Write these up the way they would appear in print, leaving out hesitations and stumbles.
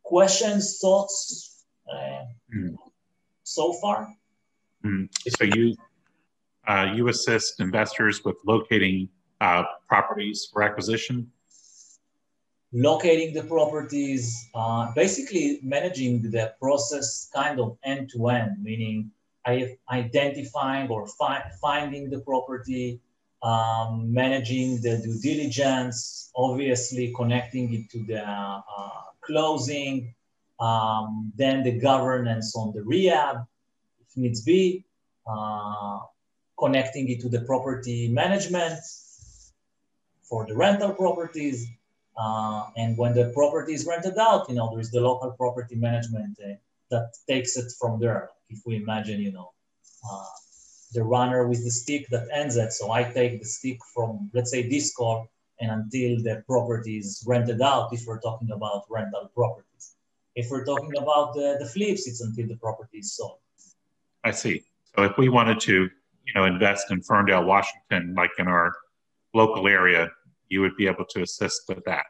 Questions, thoughts so far? So you assist investors with locating properties for acquisition? Locating the properties, basically managing the process kind of end-to-end, meaning identifying or finding the property, managing the due diligence, obviously connecting it to the closing, then the governance on the rehab, if needs be, connecting it to the property management for the rental properties. And when the property is rented out, there is the local property management that takes it from there. If we imagine, the runner with the stick that ends it. So I take the stick from, let's say, this call and until the property is rented out, if we're talking about rental properties. If we're talking about the flips, it's until the property is sold. I see. So if we wanted to, invest in Ferndale, Washington, like in our local area, you would be able to assist with that.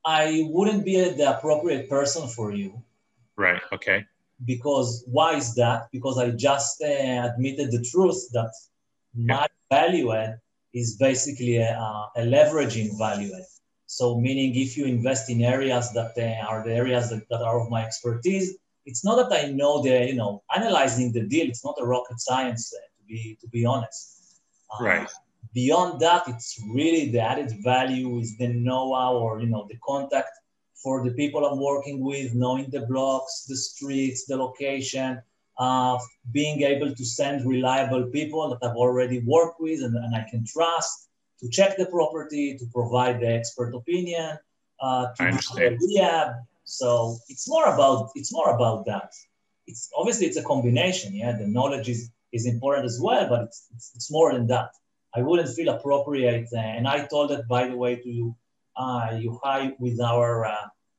I wouldn't be the appropriate person for you. Right, okay. Because why is that? Because I just admitted the truth that my value add is basically a leveraging value add. So meaning if you invest in areas that are the areas that are of my expertise, it's not that I know analyzing the deal, it's not a rocket science to be honest. Right. Beyond that, it's really the added value is the know-how or, the contact for the people I'm working with, knowing the blocks, the streets, the location, being able to send reliable people that I've already worked with and I can trust to check the property, to provide the expert opinion, to do the rehab. So it's more about that. It's obviously it's a combination. Yeah, the knowledge is important as well, but it's more than that. I wouldn't feel appropriate, and I told it, by the way, to you, with our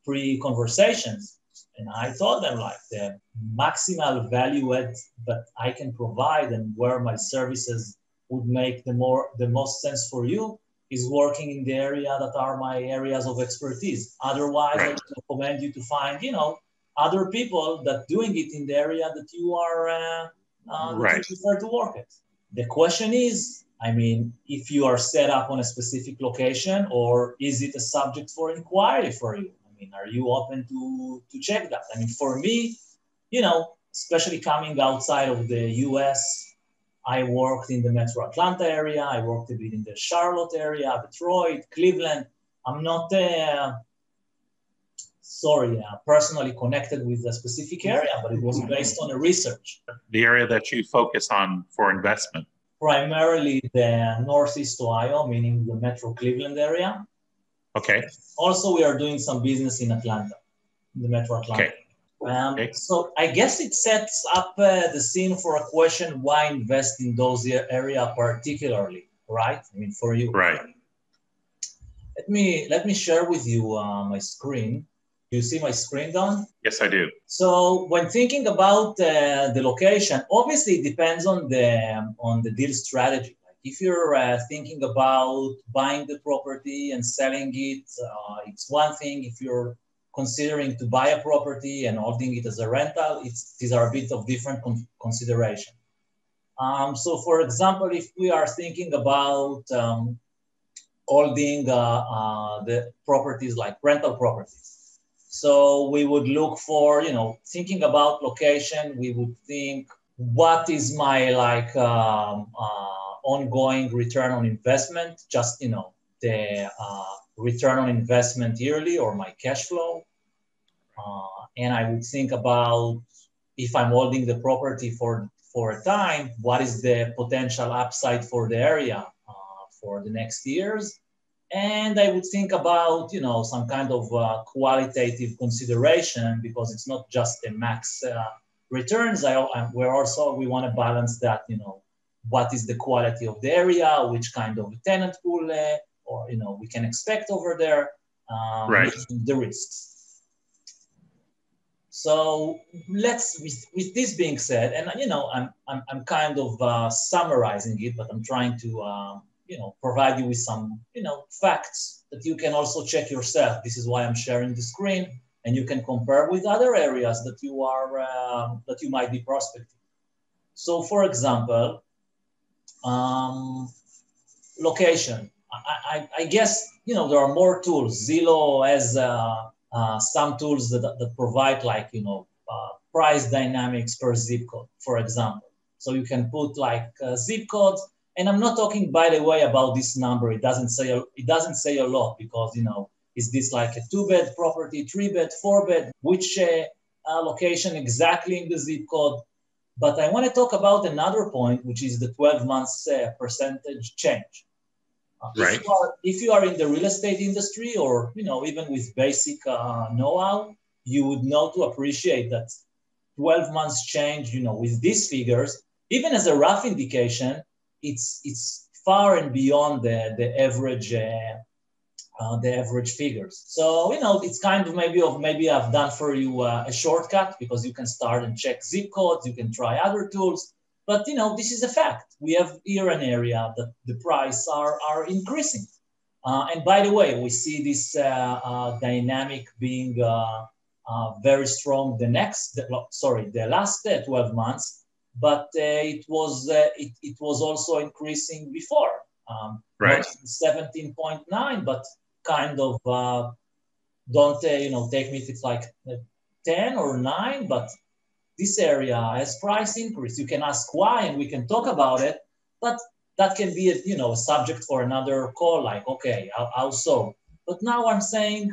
pre-conversations, and I told them like the maximal value add that I can provide and where my services would make the most sense for you is working in the area that are my areas of expertise. Otherwise, I would recommend you to find, other people that doing it in the area that you are that you prefer to work at. The question is, if you are set up on a specific location, or is it a subject for inquiry for you? Are you open to check that? For me, especially coming outside of the US, I worked in the Metro Atlanta area. I worked a bit in the Charlotte area, Detroit, Cleveland. I'm not, personally connected with a specific area, but it was based on a research. The area that you focus on for investment? Primarily the Northeast Ohio, meaning the Metro Cleveland area. Okay. Also, we are doing some business in Atlanta, in the Metro Atlanta. Okay. So I guess it sets up the scene for a question, why invest in those area particularly, right? For you. Right. Let me share with you my screen. Do you see my screen, Don? Yes, I do. So when thinking about the location, obviously it depends on the deal strategy. Like if you're thinking about buying the property and selling it, it's one thing. If you're considering to buy a property and holding it as a rental, these are a bit of different consideration. So for example, if we are thinking about holding the properties like rental properties, so we would look for, thinking about location, we would think, what is my ongoing return on investment? Just, the return on investment yearly or my cash flow. And I would think about if I'm holding the property for a time, what is the potential upside for the area for the next years? And I would think about, some kind of qualitative consideration, because it's not just the max returns. We want to balance that, what is the quality of the area, which kind of tenant pool, we can expect over there, the risks. So with this being said, and I'm kind of summarizing it, but I'm trying to provide you with some facts that you can also check yourself. This is why I'm sharing the screen, and you can compare with other areas that you are that you might be prospecting. So, for example, location. I guess there are more tools. Zillow has some tools that provide price dynamics per zip code, for example. So you can put zip codes. And I'm not talking, by the way, about this number. It doesn't say a lot because, is this like a 2-bed property, 3-bed, 4-bed, which location exactly in the zip code. But I want to talk about another point, which is the 12 months percentage change. Right. If you are in the real estate industry or, even with basic know-how, you would know to appreciate that 12 months change, with these figures, even as a rough indication, it's far and beyond the average figures. So, it's kind of maybe I've done for you a shortcut because you can start and check zip codes, you can try other tools, but, this is a fact. We have here an area that the price are increasing. And by the way, we see this dynamic being very strong the last 12 months, but it was also increasing before. Right. Not 17.9, but kind of don't take me if it's like 10 or 9, but this area has price increase. You can ask why, and we can talk about it, but that can be a subject for another call. Okay, how so? But now I'm saying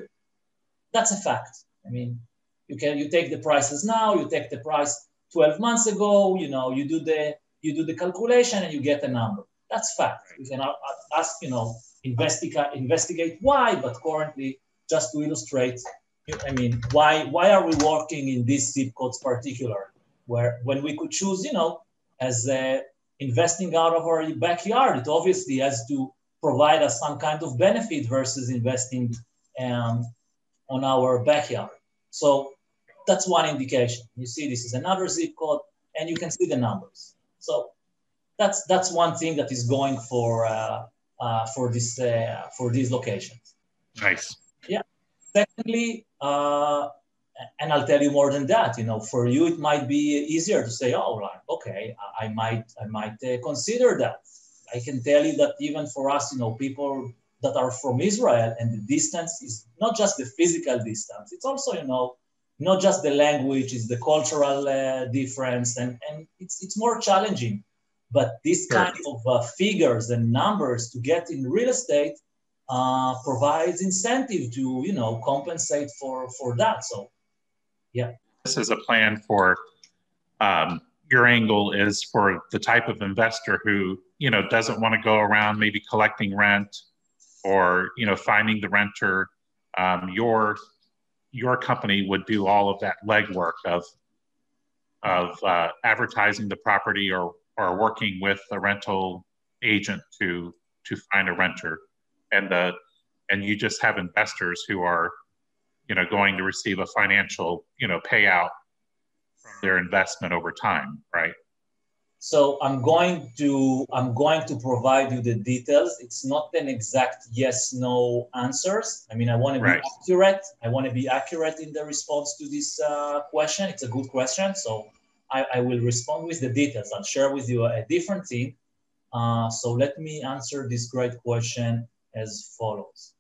that's a fact. I mean, you take the prices now, you take the price 12 months ago, you do the calculation and you get a number. That's fact. You can ask, investigate why, but currently, just to illustrate, why are we working in these zip codes particular, when we could choose, as investing out of our backyard, it obviously has to provide us some kind of benefit versus investing on our backyard. So that's one indication. You see, this is another zip code, and you can see the numbers. So that's one thing that is going for these locations. Nice. Yeah. Secondly, and I'll tell you more than that. For you it might be easier to say, okay, I might consider that. I can tell you that even for us, people that are from Israel, and the distance is not just the physical distance. It's also, not just the language, it's the cultural difference, and it's more challenging. But this kind of figures and numbers to get in real estate provides incentive to, compensate for that. So, yeah. This is a plan for, your angle is for the type of investor who, doesn't want to go around maybe collecting rent or, finding the renter. Your company would do all of that legwork of advertising the property or working with a rental agent to find a renter, and you just have investors who are, going to receive a financial, payout from their investment over time, right? So I'm going to provide you the details. It's not an exact yes/no answers. I want to be accurate. I want to be accurate in the response to this question. It's a good question, so I will respond with the details. I'll share with you a different thing. So let me answer this great question as follows.